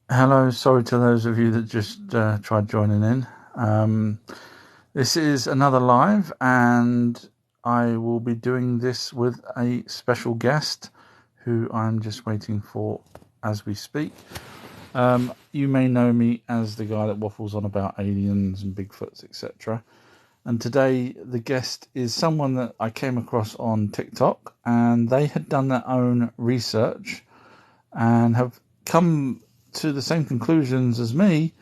Hello, sorry to those of you that just tried joining in. This is another live, and I will be doing this with a special guest who I'm just waiting for as we speak. You may know me as the guy that waffles on about aliens and Bigfoots, etc. And today, the guest is someone that I came across on TikTok, and they had done their own research and have come to the same conclusions as me,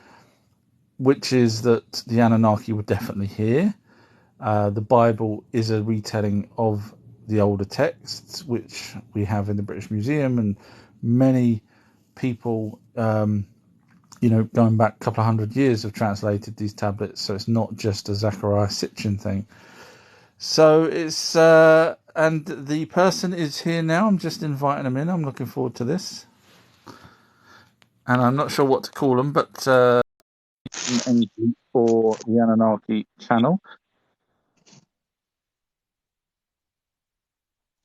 which is that the Anunnaki were definitely here. The Bible is a retelling of the older texts, which we have in the British Museum, and many people, going back a couple of hundred years, have translated these tablets. So it's not just a Zachariah Sitchin thing. So it's and the person is here now. I'm just inviting them in. I'm looking forward to this, and I'm not sure what to call them, but Enki for the Anunnaki channel.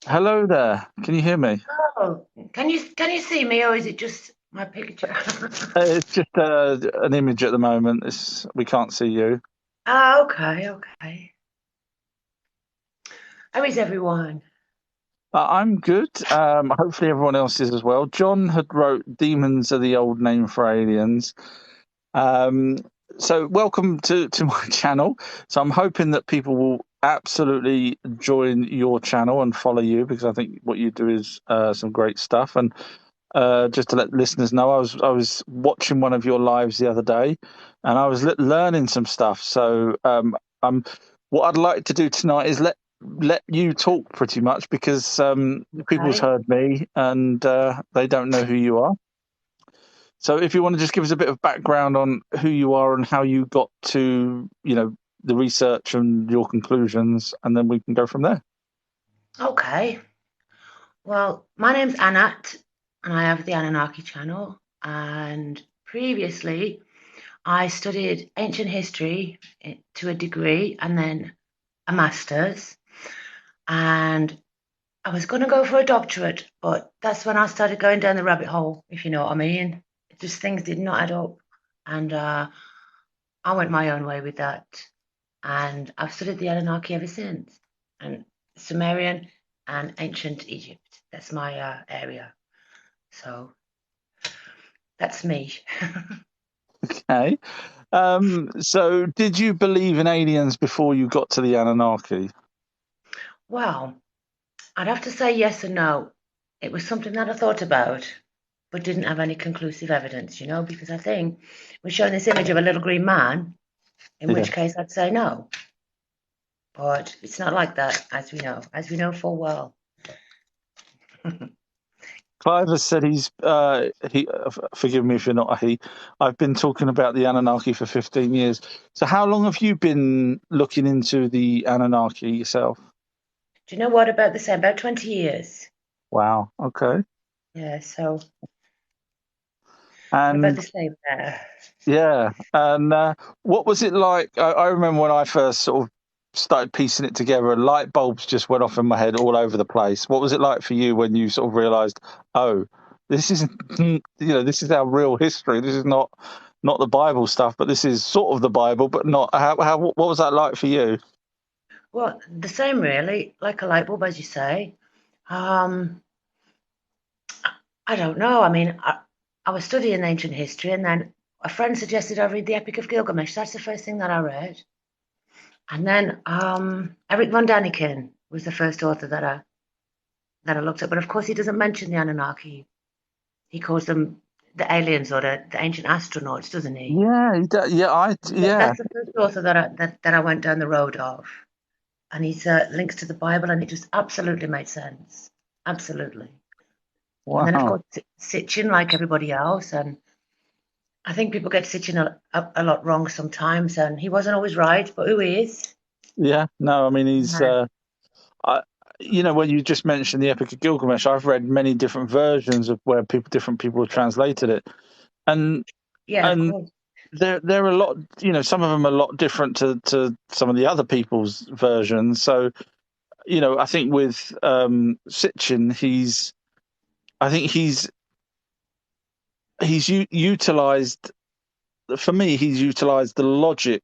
Hello there. Can you hear me? Oh, can you see me, or is it just my picture? It's just an image at the moment. We can't see you. Okay, okay. How is everyone? I'm good. Hopefully everyone else is as well. John had wrote "Demons are the old name for aliens." Um, so welcome to my channel. So I'm hoping that people will absolutely join your channel and follow you, because I think what you do is some great stuff. And just to let listeners know, I was watching one of your lives the other day, and I was learning some stuff. So I'm what I'd like to do tonight is let you talk pretty much, because people's Okay. heard me and they don't know who you are. So if you want to just give us a bit of background on who you are and how you got to the research and your conclusions, and then we can go from there. Okay. Well, my name's Anat, and I have the Anunnaki channel. And previously, I studied ancient history to a degree and then a master's. And I was going to go for a doctorate, but that's when I started going down the rabbit hole, if you know what I mean. Just things did not add up. And I went my own way with that. And I've studied the Anunnaki ever since, and Sumerian and ancient Egypt. That's my area. So that's me. Okay. So did you believe in aliens before you got to the Anunnaki? Well, I'd have to say yes and no. It was something that I thought about, but didn't have any conclusive evidence, because I think we're showing this image of a little green man, in Yeah. which case I'd say no. But it's not like that, as we know full well. Clive has said forgive me if you're not a he. I've been talking about the Anunnaki for 15 years. So how long have you been looking into the Anunnaki yourself? Do you know what about the same? About 20 years. Wow. Okay. Yeah, so what about And the same there? yeah, and what was it like? I remember when I first sort of started piecing it together, and light bulbs just went off in my head all over the place. What was it like for you when you sort of realised, oh, this isn't, this is our real history. This is not the Bible stuff, but this is sort of the Bible, but not. What was that like for you? Well, the same really, like a light bulb, as you say. Um, I don't know. I mean, I was studying ancient history, and then a friend suggested I read the Epic of Gilgamesh. That's the first thing that I read. And then Eric von Daniken was the first author that I looked at. But of course, he doesn't mention the Anunnaki. He calls them the aliens or the ancient astronauts, doesn't he? Yeah, yeah. That's the first author that I went down the road of. And he's links to the Bible, and it just absolutely made sense. Absolutely. And then, of Wow. course, Sitchin, like everybody else. And I think people get Sitchin a lot wrong sometimes. And he wasn't always right, but who is? Yeah. No, I mean he's. Yeah, I, when you just mentioned the Epic of Gilgamesh, I've read many different versions of where different people have translated it, and yeah, of and course. they're a lot. Some of them are a lot different to some of the other people's versions. So, I think with Sitchin, I think he's utilized, for me, he's utilized the logic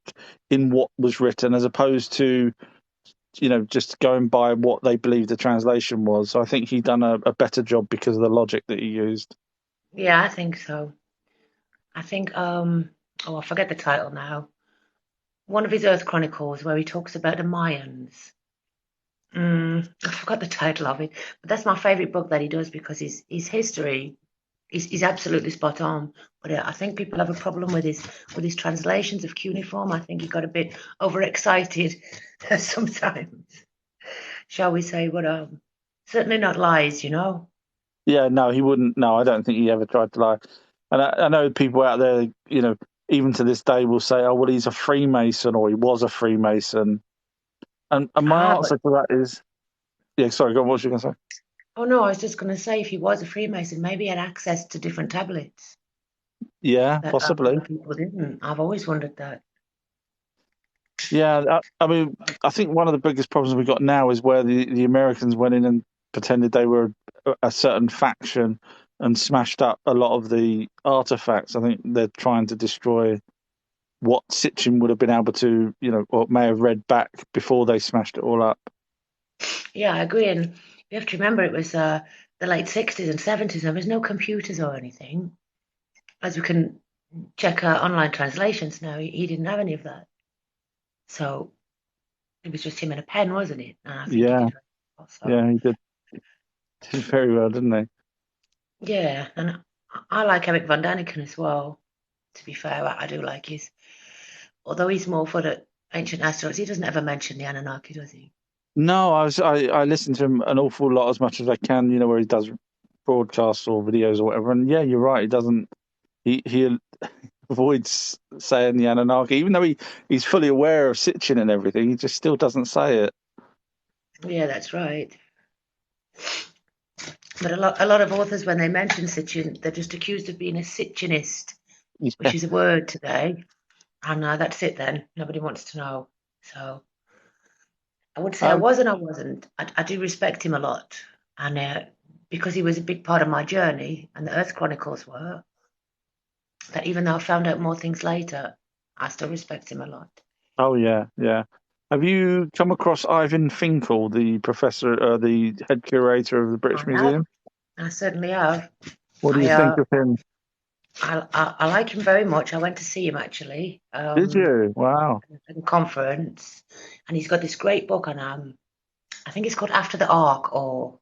in what was written as opposed to, just going by what they believe the translation was. So I think he done a better job because of the logic that he used. Yeah, I think so. I think oh, I forget the title now. One of his Earth Chronicles where he talks about the Mayans. I forgot the title of it, but that's my favorite book that he does because his history is absolutely spot on. But I think people have a problem with his translations of cuneiform. I think he got a bit overexcited sometimes, shall we say? But certainly not lies, you know. Yeah, no, he wouldn't. No, I don't think he ever tried to lie. And I know people out there, even to this day, will say, "Oh, well, he's a Freemason or he was a Freemason." And my But answer to that is, yeah. Sorry, go on. What was you going to say? oh no, I was just going to say if he was a Freemason, maybe he had access to different tablets Yeah, that possibly. other people didn't. I've always wondered that. Yeah, I mean, I think one of the biggest problems we've got now is where the Americans went in and pretended they were a certain faction and smashed up a lot of the artifacts. I think they're trying to destroy what Sitchin would have been able to, or may have read back before they smashed it all up. Yeah, I agree. And you have to remember it was the late 60s and 70s. There was no computers or anything. As we can check online translations now, he didn't have any of that. So it was just him and a pen, wasn't it? And I think he Yeah, did very well. So yeah, he did very well, didn't he? yeah, and I like Eric von Daniken as well. To be fair, I do like his. Although he's more for the ancient asteroids, he doesn't ever mention the Anunnaki, does he? No, I listen to him an awful lot as much as I can, where he does broadcasts or videos or whatever. And yeah, you're right. He doesn't. He avoids saying the Anunnaki, even though he's fully aware of Sitchin and everything. He just still doesn't say it. Yeah, that's right. But a lot of authors, when they mention Sitchin, they're just accused of being a Sitchinist, which Yeah. is a word today. And that's it then. Nobody wants to know. So I would say I Um, was and I wasn't. I do respect him a lot. And because he was a big part of my journey, and the Earth Chronicles were, that even though I found out more things later, I still respect him a lot. oh yeah, yeah. Have you come across Ivan Finkel, the professor, the head curator of the British I have. Museum? I certainly have. What do you I, think uh, of him? I like him very much. I went to see him actually Did you? Wow. at a conference, and he's got this great book on I think it's called After the Ark, or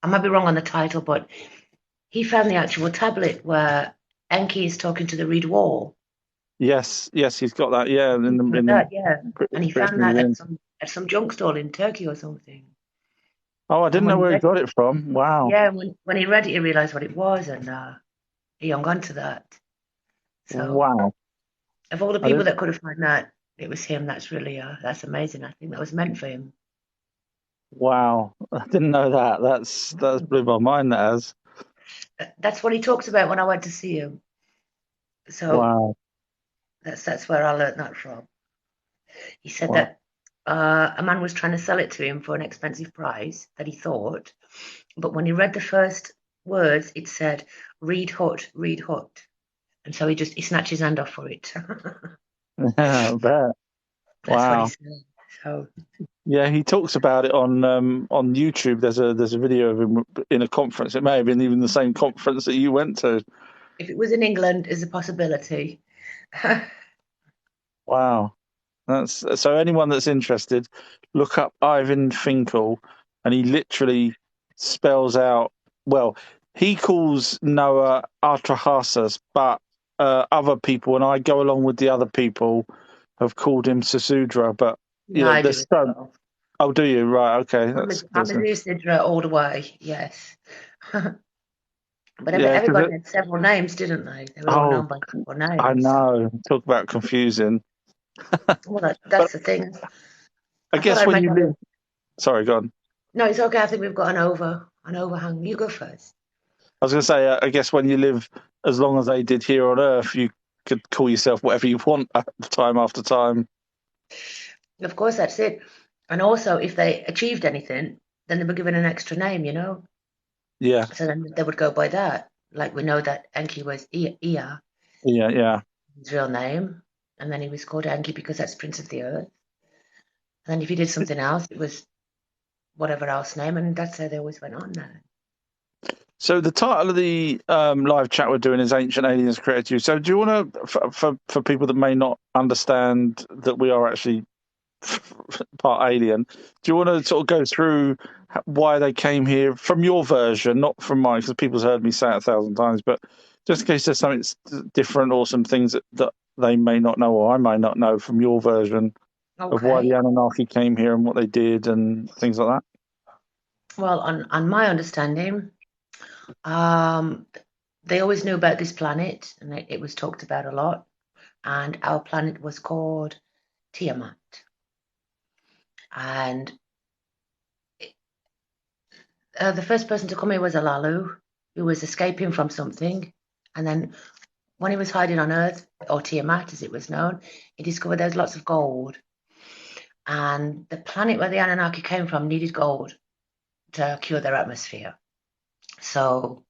I might be wrong on the title, but he found the actual tablet where Enki is talking to the Reed Wall. Yes, yes, he's got that. Yeah, He's in got the that, yeah, and he British found that Museum. at some junk stall in Turkey or something. Oh, I And didn't know where he got it from. Wow, when he read it, he realised what it was, and he hung on to that. So wow. of all the I people didn't. that could have found that, it was him. That's really that's amazing. I think that was meant for him. Wow, I didn't know that. That's blew my mind. That has. That's what he talks about when I went to see him. So Wow, that's where I learnt that from. He said wow, that a man was trying to sell it to him for an expensive price that he thought, but when he read the first words, it said read hut," and so he snatched his hand off for it. yeah, I bet. That's what he Wow. said. So Yeah, he talks about it on YouTube. There's a video of him in a conference. It may have been even the same conference that you went to. if it was in England, is a possibility. Wow. That's so anyone that's interested, look up Ivan Finkel, and he literally spells out. Well, he calls Noah Atrahasis, but other people, and I go along with the other people, have called him Sasudra. But Yeah, I do there's as so. well. Oh, do you? Right. Okay. I'm That's a Lucidra all the way, yes. But yeah. everybody had several names, didn't they? They were all Oh, known by several I names. know. Talk about confusing. Well, But that's the thing. I I thought guess I'd when make you a live. little. Sorry, go on. No, it's okay. I think we've got an overhang. You go first. I was going to say, I guess when you live as long as they did here on Earth, you could call yourself whatever you want time after time. Of course, that's it. And also, if they achieved anything, then they were given an extra name, you know? Yeah, So then they would go by that. Like we know that Enki was Ea, Yeah, yeah. his real name, and then he was called Enki because that's Prince of the Earth. And then if he did something else, it was whatever else name, and that's how they always went on there. So the title of the live chat we're doing is "Ancient Aliens Created You." So do you want to, for people that may not understand that we are actually part alien, do you want to sort of go through why they came here from your version, not from mine, because people's heard me say it 1,000 times, but just in case there's something different or some things that they may not know or I may not know from your version of why the Okay. Anunnaki came here and what they did and things like that. Well, on my understanding, um, they always knew about this planet, and it was talked about a lot. And our planet was called Tiamat. And the first person to come here was Alalu, who was escaping from something. And then when he was hiding on Earth, or Tiamat as it was known, he discovered there was lots of gold. And the planet where the Anunnaki came from needed gold to cure their atmosphere. So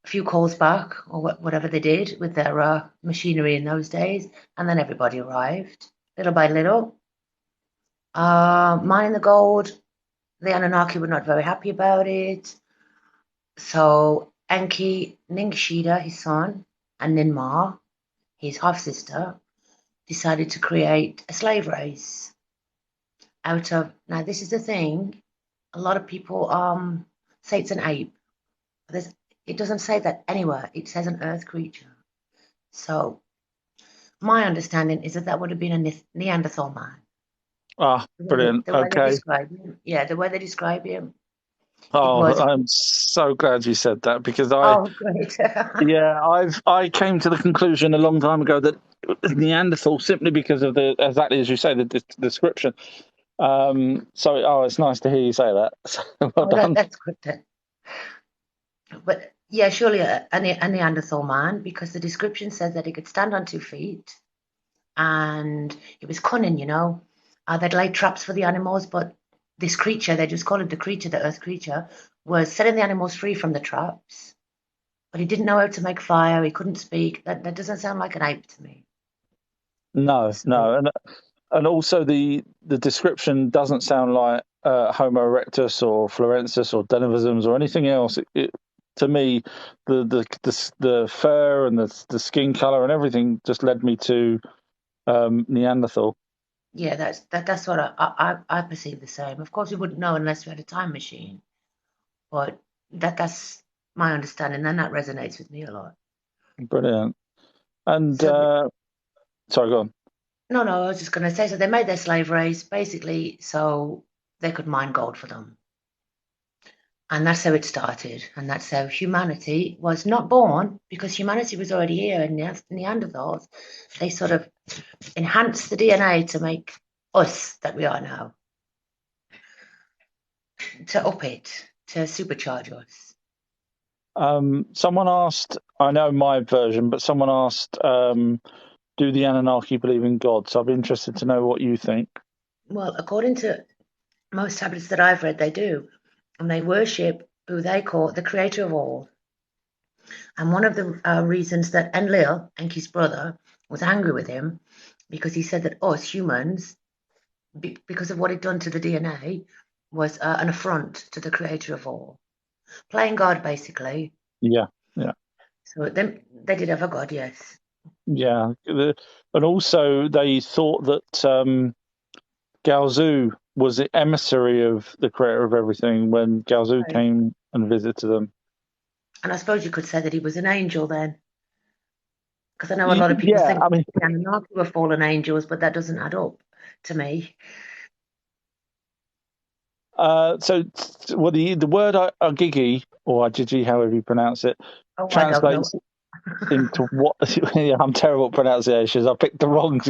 a few calls back, or whatever they did with their machinery in those days, and then everybody arrived little by little. Mining the gold, the Anunnaki were not very happy about it. So Enki, Ningshida, his son, and Ninmar, his half sister, decided to create a slave race out of. Now, this is the thing. A lot of people say it's an ape. There's, it doesn't say that anywhere. It says an earth creature. So my understanding is that that would have been a Neanderthal man. Ah, brilliant. The way they Okay. describe him, yeah, the way they describe him, it Oh, was. I'm so glad you said that because Oh, great. yeah, I came to the conclusion a long time ago that it was Neanderthal simply because of the exactly as you say the description. It's nice to hear you say that. Well Oh, done. that's good then. But yeah, surely a Neanderthal man, because the description says that he could stand on 2 feet and he was cunning, you know. They'd lay traps for the animals, but this creature, they just call it the creature, the earth creature, was setting the animals free from the traps. But he didn't know how to make fire, he couldn't speak. That doesn't sound like an ape to me. No, So, no, and also the description doesn't sound like Homo erectus or Florensis or Denivisms or anything else. To me, the fur and the skin color and everything just led me to Neanderthal. yeah, that's what I perceive the same. Of course, we wouldn't know unless we had a time machine, but that's my understanding, and that resonates with me a lot. Brilliant. And So, sorry, go on. no, no, I was just going to say, so they made their slave race basically so they could mine gold for them. And that's how it started. And that's how humanity was not born because humanity was already here in Neanderthals. They sort of enhanced the DNA to make us that we are now, to up it, to supercharge us. Someone asked, I know my version, but someone asked, do the Anunnaki believe in God? So I'd be interested to know what you think. Well, according to most tablets that I've read, they do. And they worship who they call the creator of all. And one of the reasons that Enlil, Enki's brother, was angry with him because he said that us humans, because of what he'd done to the DNA, was an affront to the creator of all. Playing God, basically. Yeah, yeah, So they did have a God, yes. yeah. And also, they thought that Galzu was the emissary of the creator of everything when Galzu Right. came and visited them. And I suppose you could say that he was an angel then, because I know a lot of people Yeah, think I mean, the Anunnaki were fallen angels, but that doesn't add up to me. well, the word Agigi or Agigi, however you pronounce it, Oh, I don't know. translates into what? Yeah, I'm terrible at pronunciations. I picked the wrong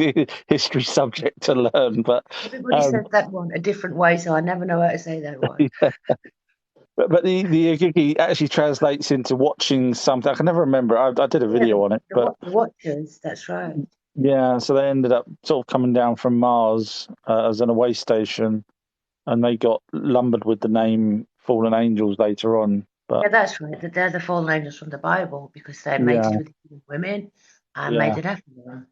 history subject to learn, but Everybody um, says that one a different way, so I never know how to say that one. but the Agigi actually translates into watching something. I can never remember. I did a Yeah, video on it, but the Watchers, that's right. yeah. So they ended up sort of coming down from Mars as an away station, and they got lumbered with the name Fallen Angels later on. But Yeah, that's right. That they're the fallen angels from the Bible because they mated yeah, with women and made yeah. an effort of them.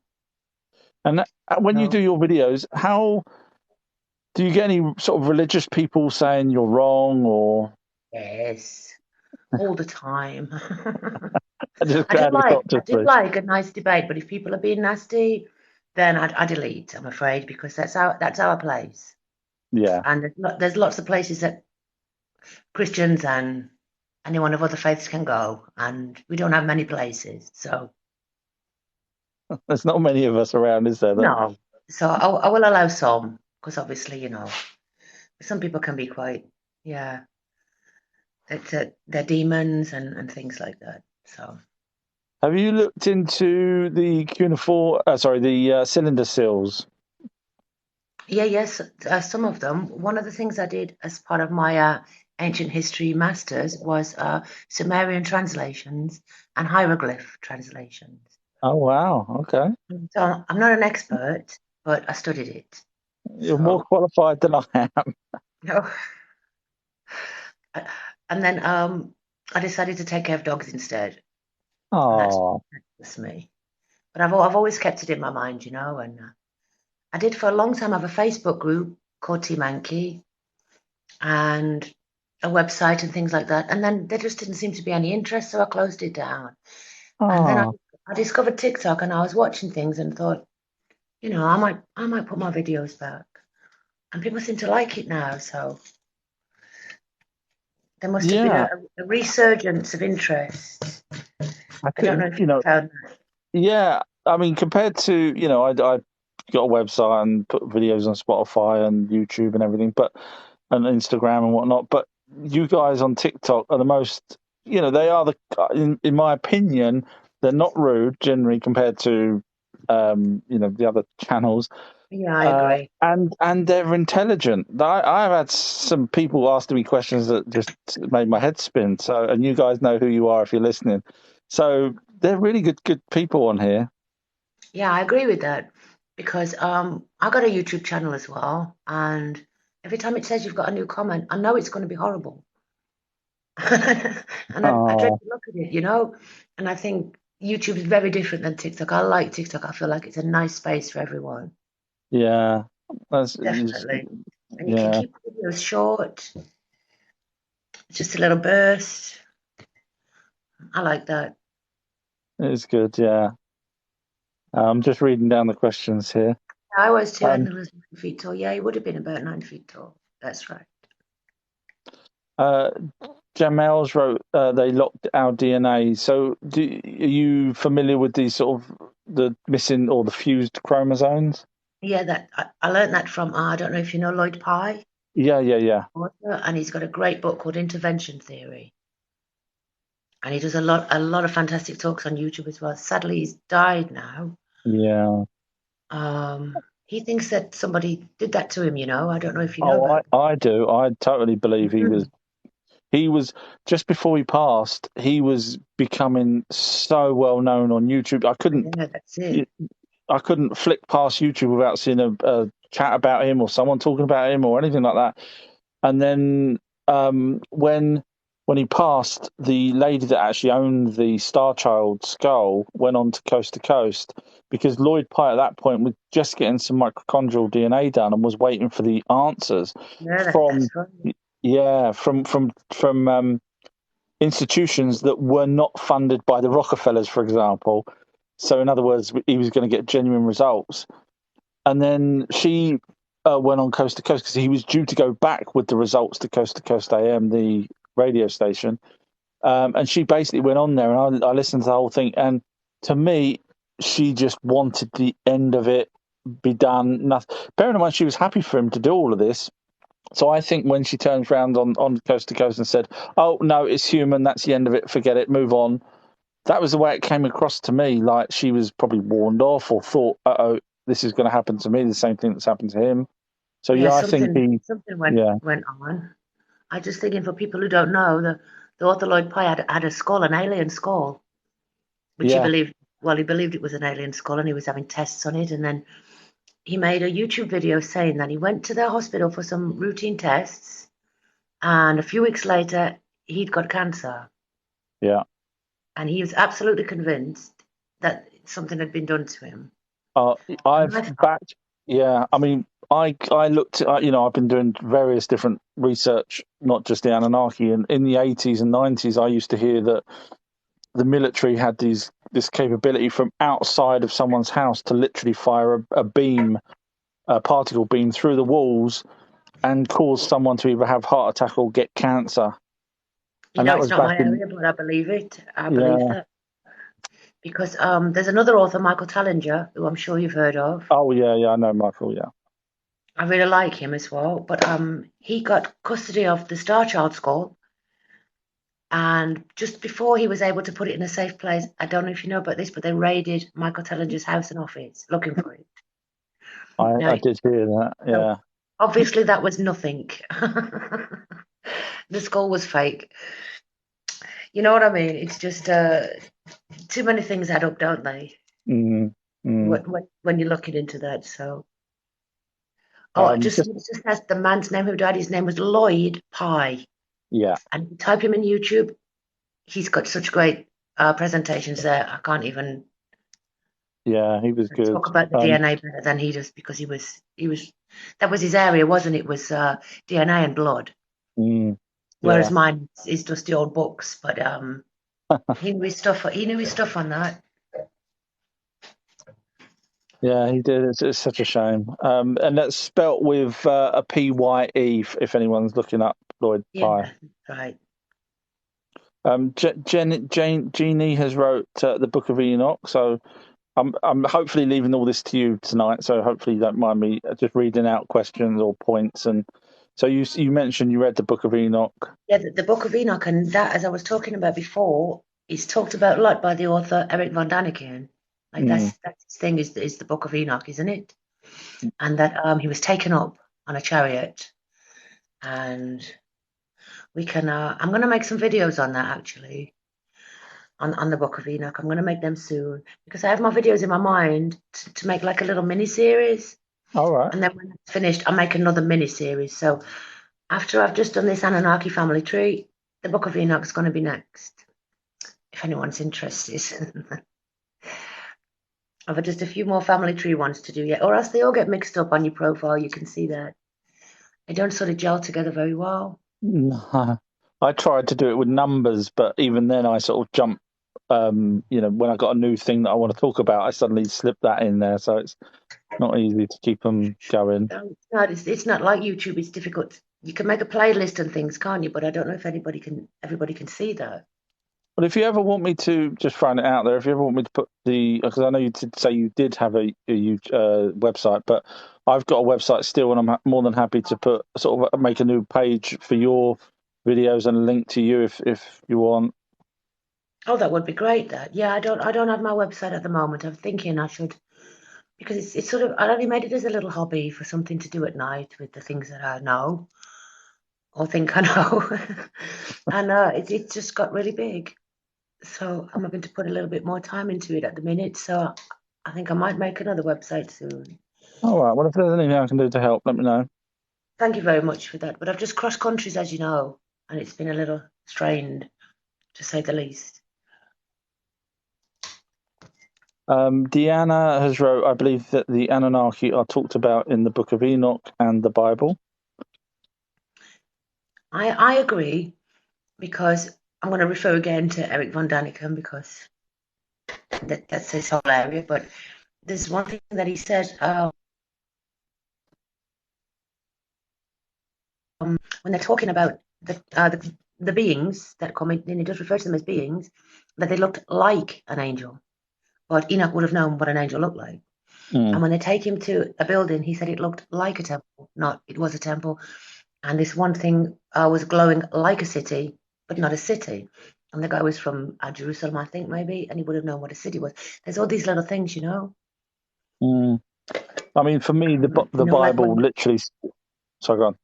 And when you do So, your videos, how do you get any sort of religious people saying you're wrong, or yes, all the time. just I do glad it's like not I just do me? like a nice debate, but if people are being nasty, then I delete. I'm afraid because that's our place, Yeah, and there's lots of places that Christians and anyone of other faiths can go, and we don't have many places. So there's not many of us around, is there? That no, so I will allow some because obviously some people can be quite yeah, they're demons and things like that. So. have you looked into the cuneiform? Sorry, the cylinder seals. Yeah, yes, some of them. One of the things I did as part of my ancient history masters was Sumerian translations and hieroglyph translations. Oh wow, okay. So I'm not an expert, but I studied it. You're more So, qualified than I am. no. And then I decided to take care of dogs instead, and Oh, that's me. But I've always kept it in my mind, and I did for a long time have a Facebook group called Team Enki, and a website and things like that. And then there just didn't seem to be any interest, so I closed it down. And then oh, I discovered TikTok, and I was watching things and thought, I might put my videos back. And people seem to like it now, so there must have been yeah. a resurgence of interest. I I don't know think if you found that. yeah. I mean, compared to I got a website and put videos on Spotify and YouTube and everything, but and Instagram and whatnot. But you guys on TikTok are the most, they are in my opinion, they're not rude generally compared to, the other channels. Yeah, I agree. And they're intelligent. I've had some people asking me questions that just made my head spin. So, and you guys know who you are if you're listening. So they're really good people on here. Yeah, I agree with that because I got a YouTube channel as well, and every time it says you've got a new comment, I know it's going to be horrible. And I dread Oh, to look at it. And I think YouTube is very different than TikTok. I like TikTok. I feel like it's a nice space for everyone. yeah, Definitely. And you can yeah, keep videos short, just a little burst. I like that. it's good. Yeah, I'm just reading down the questions here. I was too. Um, Ethan was 9 feet tall. Yeah, he would have been about 9 feet tall. That's right. uh, Jamel's wrote they locked our DNA. So, are you familiar with these sort of the missing or the fused chromosomes? Yeah, that I learned that from I don't know if you know Lloyd Pye, Yeah, yeah, yeah, author, and he's got a great book called Intervention Theory. And he does a lot of fantastic talks on YouTube as well. Sadly, he's died now. yeah. He thinks that somebody did that to him. I don't know if you know Oh, about. I do. I totally believe he was. Mhm. He was just before he passed. He was becoming so well known on YouTube. Yeah, that's it. I couldn't flick past YouTube without seeing a chat about him or someone talking about him or anything like that. And then when he passed, the lady that actually owned the Star Child skull went on to Coast because Lloyd Pye at that point was just getting some mitochondrial DNA done and was waiting for the answers Yeah, from that's right. from institutions that were not funded by the Rockefellers, for example. So in other words, he was going to get genuine results. And then she went on Coast to Coast because he was due to go back with the results to Coast AM, the radio station. And she basically went on there, and I listened to the whole thing. And to me, she just wanted the end of it be done. Nothing. Bearing in mind, she was happy for him to do all of this. So I think when she turns around on Coast to Coast and said, "Oh no, it's human. That's the end of it. Forget it. Move on." That was the way it came across to me. Like she was probably warned off or thought, "Oh, this is going to happen to me. The same thing that's happened to him." So Yeah, yeah, I think something went yeah, went on. I just thinking for people who don't know, the author Lloyd Pye had a skull, an alien skull, which he yeah, believed. Well, he believed it was an alien skull, and he was having tests on it. And then he made a YouTube video saying that he went to the hospital for some routine tests, and a few weeks later, he'd got cancer, Yeah. and he was absolutely convinced that something had been done to him. Uh, And I've I thought, backed. Yeah, I mean, I looked. I've been doing various different research, not just the Anunnaki. And in the 80s and 90s, I used to hear that the military had this capability from outside of someone's house to literally fire a beam, a particle beam through the walls and cause someone to either have heart attack or get cancer. And that it's was not back my in, area, but I believe it. I believe yeah. that because there's another author, Michael Tallinger, who I'm sure you've heard of. Oh yeah, yeah. I know Michael. Yeah. I really like him as well, but he got custody of the Star Child skull, and just before he was able to put it in a safe place, I don't know if you know about this, but they raided Michael Tallinger's house and office looking for it. I Now, did hear that. so Yeah. obviously that was nothing. The skull was fake. You know what I mean? It's just too many things add up, don't they? Mm, mm. When you're looking into that. So, oh, Just just as the man's name who died, his name was Lloyd Pye, yeah, and if you type him in YouTube, he's got such great presentations there. I can't even yeah. He was good. talk about the DNA better than he does because he was that was his area, wasn't it? Was DNA and blood, Mm, whereas yeah, mine is just the old books. But he knew his stuff. He knew his stuff on that. yeah. He did. It's such a shame. And that's spelt with a Pye. If anyone's looking up Lloyd Yeah, Pye. right. Jeannie has wrote the Book of Enoch, so I'm hopefully leaving all this to you tonight. So hopefully you don't mind me just reading out questions or points. And so you mentioned you read the Book of Enoch. Yeah, the Book of Enoch, and that, as I was talking about before, is talked about a lot by the author Eric von Daniken. Like Mm, that's his thing is the Book of Enoch, isn't it? And that he was taken up on a chariot, and we can. I'm going to make some videos on that actually, on the Book of Enoch. I'm going to make them soon because I have my videos in my mind to make like a little mini series, all right. and then when it's finished, I'll make another mini series. So after I've just done this Anunnaki family tree, the Book of Enoch is going to be next. If anyone's interested. I've got just a few more family tree ones to do yet, or else they all get mixed up on your profile. You can see that they don't sort of gel together very well. No. I tried to do it with numbers, but even then I sort of jump. When I got a new thing that I want to talk about, I suddenly slip that in there. So it's not easy to keep them going. It's not like YouTube. It's difficult. You can make a playlist and things, can't you? But I don't know if everybody can see that. But if you ever want me to, just throwing it out there, if you ever want me to put because I know you did say you did have a huge website, but I've got a website still, and I'm more than happy to put sort of make a new page for your videos and a link to you if you want. Oh, that would be great. That yeah, I don't have my website at the moment. I'm thinking I should because it's sort of I only made it as a little hobby for something to do at night with the things that I know or think I know, and it's just got really big. So I'm having to put a little bit more time into it at the minute. So I think I might make another website soon. All right. Well, if there's anything I can do to help, let me know. Thank you very much for that. But I've just crossed countries, as you know, and it's been a little strained, to say the least. Deanna has wrote, I believe that the Anunnaki are talked about in the Book of Enoch and the Bible. I agree because I'm going to refer again to Eric von Daniken because that's his whole area. But there's one thing that he said when they're talking about the beings that come in, and he does refer to them as beings, that they looked like an angel. But Enoch would have known what an angel looked like. Mm, And when they take him to a building, he said it looked like a temple, not it was a temple. And this one thing was glowing like a city, but not a city. And the guy was from Jerusalem, I think, maybe, and he would have known what a city was. There's all these little things, you know. mm. I mean, for me, the Like Bible when. literally. Sorry, go on.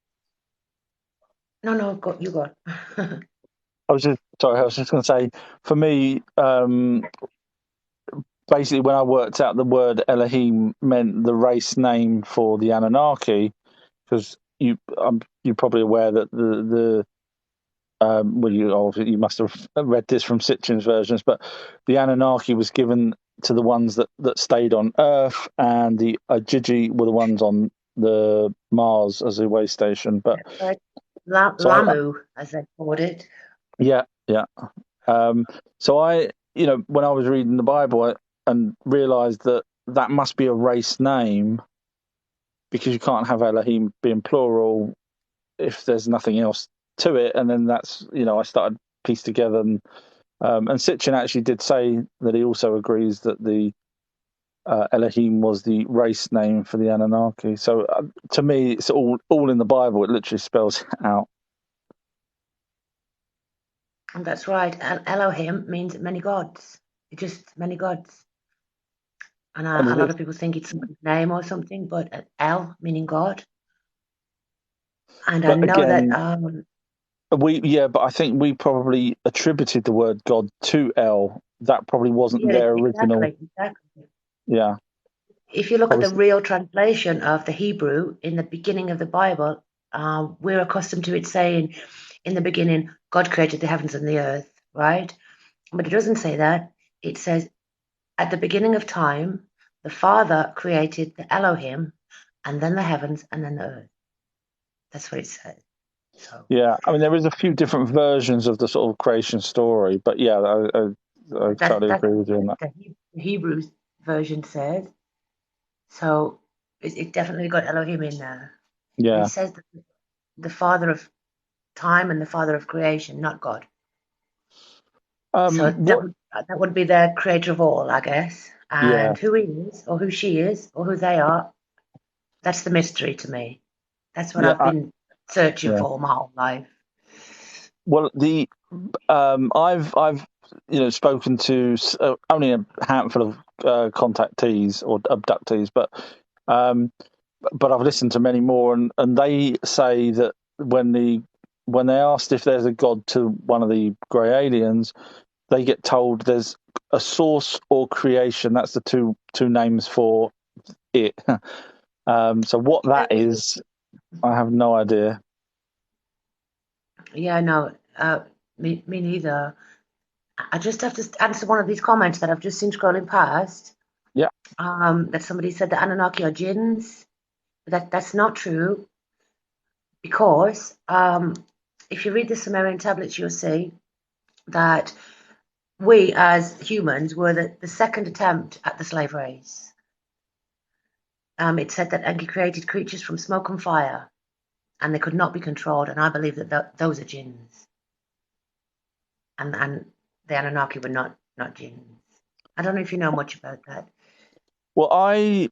No, no, you go. I was just sorry. I was just going to say, for me, basically, when I worked out the word Elohim meant the race name for the Anunnaki, because you're probably aware that well, you must have read this from Sitchin's versions, but the Anunnaki was given to the ones that stayed on Earth, and the Ajiji were the ones on the Mars as a way station. But Like so I Lamu, as they called it. yeah, yeah. Um, so when I was reading the Bible and realized that that must be a race name because you can't have Elohim being plural if there's nothing else to it. And then I started piece together, and Sitchin actually did say that he also agrees that the Elohim was the race name for the Anunnaki. So to me, it's all in the Bible. It literally spells it out. And that's right. Elohim means many gods. It's just many gods. And And a lot of people think it's somebody's name or something, but El meaning God. And I but know that, again, but I think we probably attributed the word God to El. That probably wasn't yeah, their original. exactly. Yeah, If you look at probably. the real translation of the Hebrew in the beginning of the Bible, we're accustomed to it saying, in the beginning, God created the heavens and the earth, right? But it doesn't say that. It says, at the beginning of time, the Father created the Elohim, and then the heavens, and then the earth. That's what it says. So Yeah, I mean, there is a few different versions of the sort of creation story, but yeah, I totally that's agree with you on that. the Hebrew version says. So it definitely got Elohim in there. And it Yeah. says that the Father of time and the Father of creation, not God. So What? that would be the creator of all, I guess. Yeah, And who he is, or who she is, or who they are, that's the mystery to me. That's what yeah, I've been searching yeah. for my whole life. Well, I've spoken to only a handful of contactees or abductees, um, but I've listened to many more, and they say that when they asked if there's a god to one of the grey aliens, they get told there's a source or creation. That's the two names for it. So what that is, I have no idea. Yeah, no, me neither. I just have to answer one of these comments that I've just seen scrolling past. Yeah, That somebody said the Anunnaki are jinns. That's not true because if you read the Sumerian tablets, you'll see that we as humans were the second attempt at the slave race. It said that Enki created creatures from smoke and fire, and they could not be controlled. And I believe that those are jinns, and the Anunnaki were not jinns. I don't know if you know much about that. well,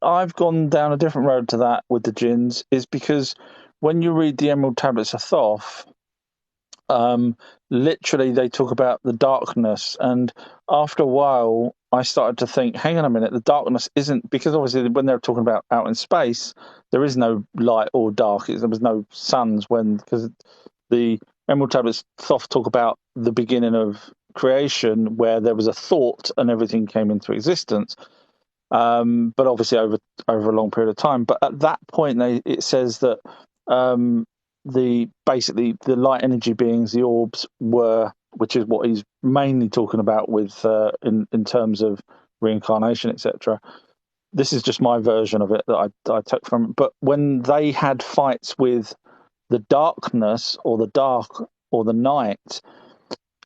I've gone down a different road to that with the jinns, is because when you read the Emerald Tablets of Thoth, um, literally they talk about the darkness, and after a while, I started to think, hang on a minute, the darkness isn't, because obviously when they're talking about out in space, there is no light or dark. There was no suns because the Emerald Tablets of Thoth talk about the beginning of creation, where there was a thought and everything came into existence, but obviously over a long period of time. But at that point, it says that um, basically the light energy beings, the orbs, were, which is what he's mainly talking about with in terms of reincarnation, etc. This is just my version of it that I took from it. But when they had fights with the darkness or the dark or the night,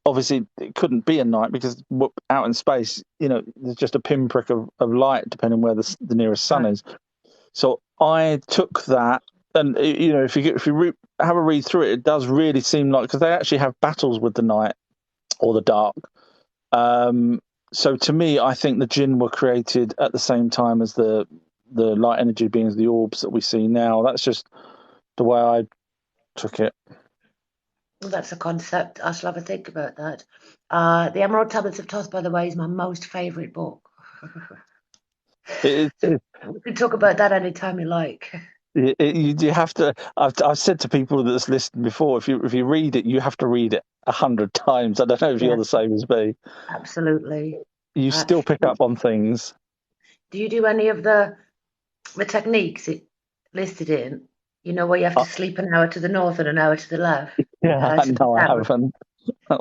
obviously it couldn't be a night because out in space, there's just a pinprick of light depending where the nearest sun Right. is. So I took that, and have a read through it, it does really seem like, because they actually have battles with the night or the dark. Um, so to me, I think the jinn were created at the same time as the light energy beings, the orbs that we see now. That's just the way I took it. Well, that's a concept. I shall have a think about that. The Emerald Tablets of Thoth, by the way, is my most favourite book. It, So we can talk about that anytime you like. you have to. I've said to people that's listened before, if you read it, you have to read it 100 times. I don't know if you're Yeah, the same as me. absolutely. You Uh, still pick up on things. do you do any of the techniques it listed in? You know, where you have Uh, to sleep an hour to the north and an hour to the left. yeah, It's a no, I tower. haven't.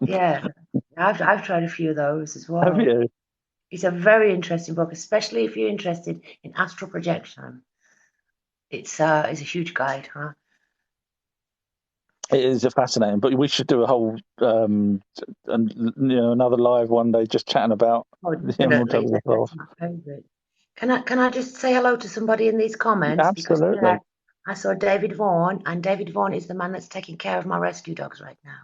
Yeah, I've tried a few of those as Have well. you? It's a very interesting book, especially if you're interested in astral projection. It's a huge guide, huh? It is fascinating, but we should do a whole, and another live one day, just chatting about Oh, the Emerald definitely. That's Tablet. my favorite. Can I just say hello to somebody in these comments? Because Absolutely. I saw David Vaughan, and David Vaughan is the man that's taking care of my rescue dogs right now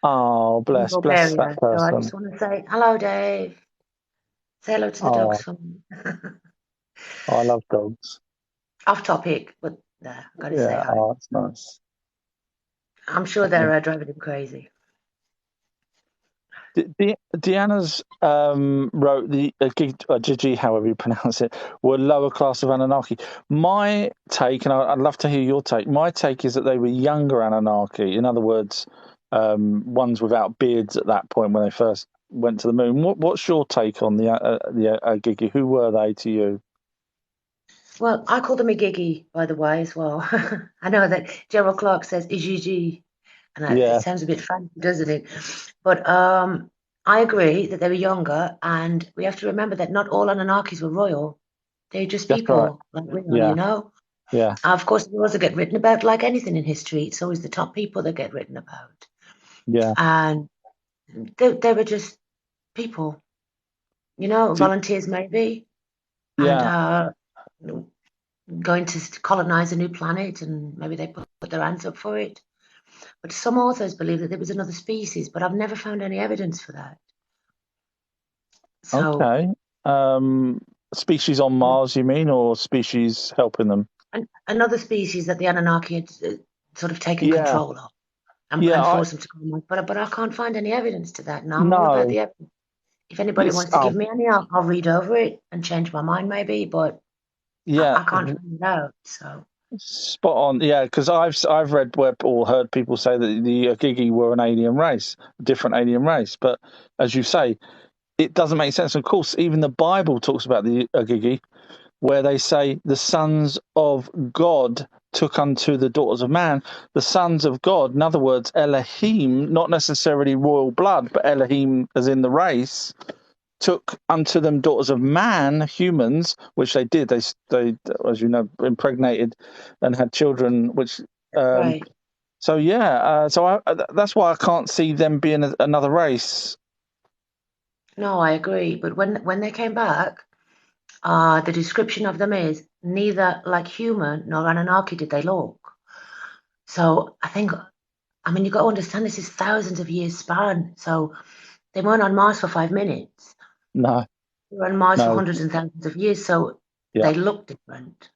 Oh, in bless that Bulgaria. So I person. just want to say hello, Dave. Say hello to the dogs Oh, for me. I love dogs. Off topic, but I got to say Yeah, hi. oh, it's nice. I'm sure they're driving him crazy. Deanna's wrote the Gigi, however you pronounce it, were lower class of Anunnaki. My take, and I'd love to hear your take. My take is that they were younger Anunnaki. In other words, ones without beards at that point when they first went to the moon. What's your take on the Gigi? Who were they to you? Well, I call them a giggy, by the way, as well. I know that Gerald Clark says Ijiji, and it Yeah, sounds a bit fancy, doesn't it? But I agree that they were younger, and we have to remember that not all Anunnakis were royal. They're just that's right. people like we are, Yeah, you know? yeah, Of course, they also get written about like anything in history. It's always the top people that get written about. yeah. And they were just people, you know, Do- volunteers maybe, and yeah. going to colonize a new planet, and maybe they put their hands up for it. But some authors believe that there was another species, but I've never found any evidence for that. So, Okay. Um, Species on Mars, you mean, or species helping them? another species that the Anunnaki had sort of taken Yeah, control of yeah. and forced them to colonize. But I can't find any evidence to that, and I'm all about No. the evidence. If anybody Yes. wants to give Oh, me any, I'll read over it and change my mind maybe, but yeah. I can't find it out. So, Spot on. Yeah, because I've read where or heard people say that the Agigi were an alien race, a different alien race. But as you say, it doesn't make sense. Of course, even the Bible talks about the Agigi, where they say the sons of God took unto the daughters of man. The sons of God, in other words, Elohim, not necessarily royal blood, but Elohim as in the race, took unto them daughters of man, humans, which they did. They, as you know, impregnated and had children. Which, um, right. so yeah, that's why I can't see them being another race. No, I agree. But when they came back, the description of them is neither like human nor Anunnaki did they look. So I mean, you've got to understand this is thousands of years span. So they weren't on Mars for 5 minutes. No, They were on Mars for no, hundreds and thousands of years. So yeah, they look different.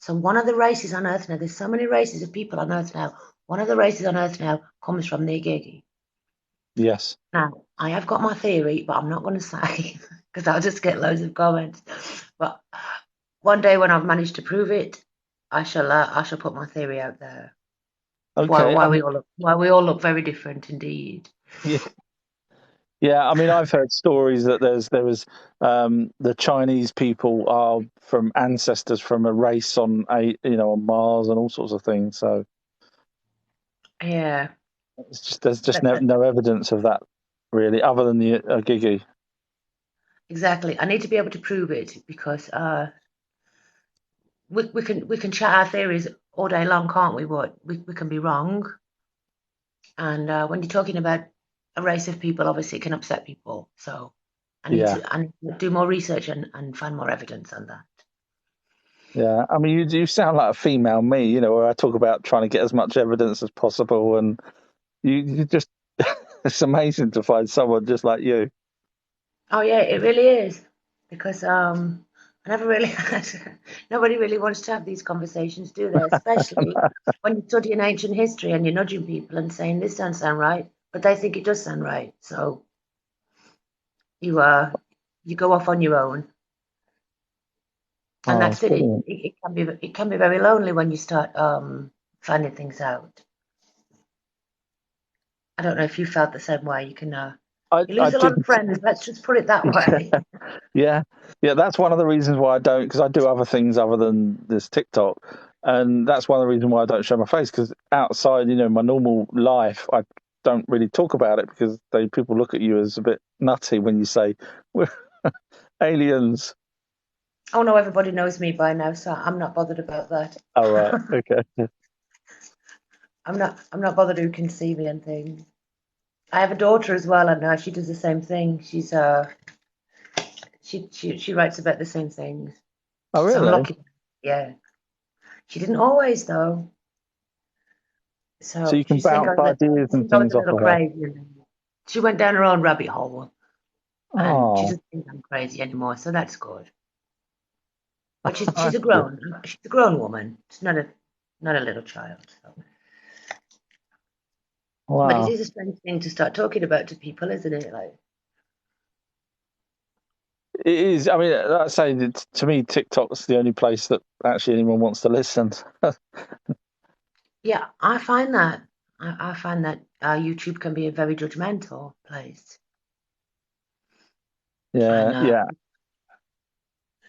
So one of the races on Earth now, there's so many races of people on Earth now. One of the races on Earth now comes from the Igigi. yes, Now, I have got my theory, but I'm not going to say because I'll just get loads of comments. But one day when I've managed to prove it, I shall put my theory out there of okay. why we all look very different indeed. Yeah, yeah. I mean, I've heard stories that the Chinese people are from ancestors from a race on on Mars and all sorts of things. So Yeah, there's just no evidence of that really, other than the Gigi. exactly. I need to be able to prove it because we can chat our theories all day long, can't we? But we can be wrong. And when you're talking about a race of people, obviously it can upset people. So Yeah, I need to do more research and find more evidence on that. yeah. I mean, you sound like a female me, where I talk about trying to get as much evidence as possible, and you just it's amazing to find someone just like you. Oh yeah, it really is because I never really had nobody really wants to have these conversations, do they? Especially when you're studying ancient history and you're nudging people and saying this don't sound right, but they think it does sound right. So you you go off on your own, and Oh, it's that's it. brilliant. It can be very lonely when you start finding things out. I don't know if you felt the same way. You I lose a lot of didn't. friends. Let's just put it that way. Yeah, yeah. That's one of the reasons why I don't, because I do other things other than this TikTok. And that's one of the reasons why I don't show my face, because outside, my normal life, I don't really talk about it because people look at you as a bit nutty when you say we're aliens. Oh no, everybody knows me by now, so I'm not bothered about that. All right, okay. I'm not bothered who can see me and things. I have a daughter as well, and she does the same thing. She writes about the same things. Oh, So I'm really? lucky. Yeah. She didn't always though. So So you can bounce she ideas and thinks I was things a off little of her. crazy. She went down her own rabbit hole, and she Oh, doesn't think I'm crazy anymore. So that's good. But she's that's she's a good. grown she's a grown woman. She's not a little child. So. But it Wow. is a strange thing to start talking about to people, isn't it? Like, It is. I mean, like I say, to me, TikTok's the only place that actually anyone wants to listen. yeah, I find that I find that YouTube can be a very judgmental place, and Yeah, yeah.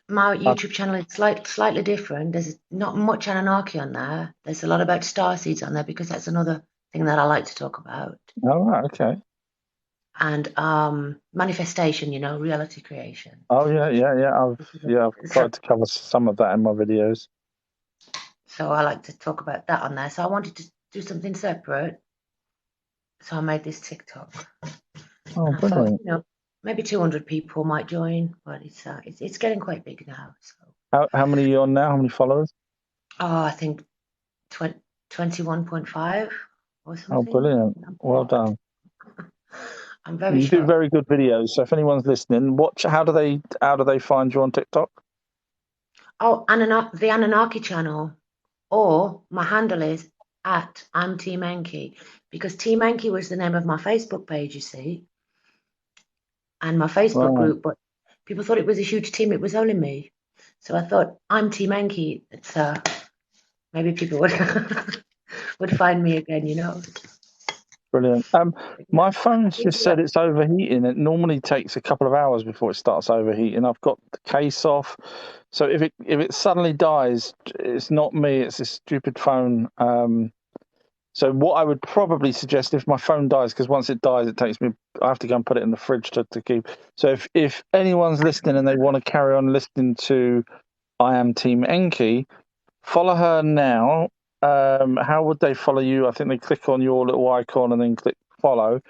my I, YouTube channel is slightly different. There's not much Anunnaki on there. There's a lot about star seeds on there because that's another thing that I like to talk about. oh, right, okay. And manifestation, reality creation. Oh, yeah, yeah, yeah. I've So, tried to cover some of that in my videos. so I like to talk about that on there. So I wanted to do something separate. So I made this TikTok, Oh, and I thought, brilliant. maybe 200 people might join, but it's getting quite big now. So, How many are you on now? How many followers? I think 20, 21.5 or Oh, something. brilliant. Well done. I'm very You do shocked. very good videos. So if anyone's listening, watch. How do they find you on TikTok? Oh, the Anunnaki channel, or my handle is at I'm Team Enki, because Team Enki was the name of my Facebook page, you see, and my Facebook Right. group, but people thought it was a huge team. It was only me. So I thought, I'm Team Enki. It's maybe people would would find me again. Brilliant. My phone's Yeah. just said it's overheating. It normally takes a couple of hours before it starts overheating. I've got the case off, so if it suddenly dies, it's not me. It's this stupid phone. So what I would probably suggest if my phone dies, because once it dies, it takes me. I have to go and put it in the fridge to keep. So if anyone's listening and they want to carry on listening to I Am Team Enki, follow her now. How would they follow you? I think they click on your little icon and then click follow.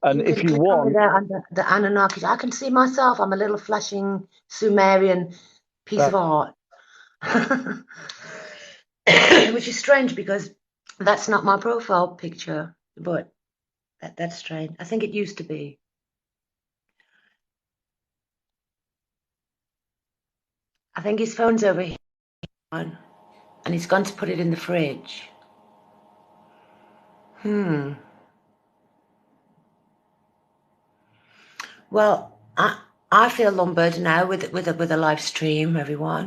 And You if can you click on me want, there under the Anunnaki. I can see myself. I'm a little flashing Sumerian piece uh, of art. Which is strange because that's not my profile picture, but that's strange. I think it used to be. I think his phone's over here and he's gone to put it in the fridge. Well, I feel lumbered now with a live stream, everyone.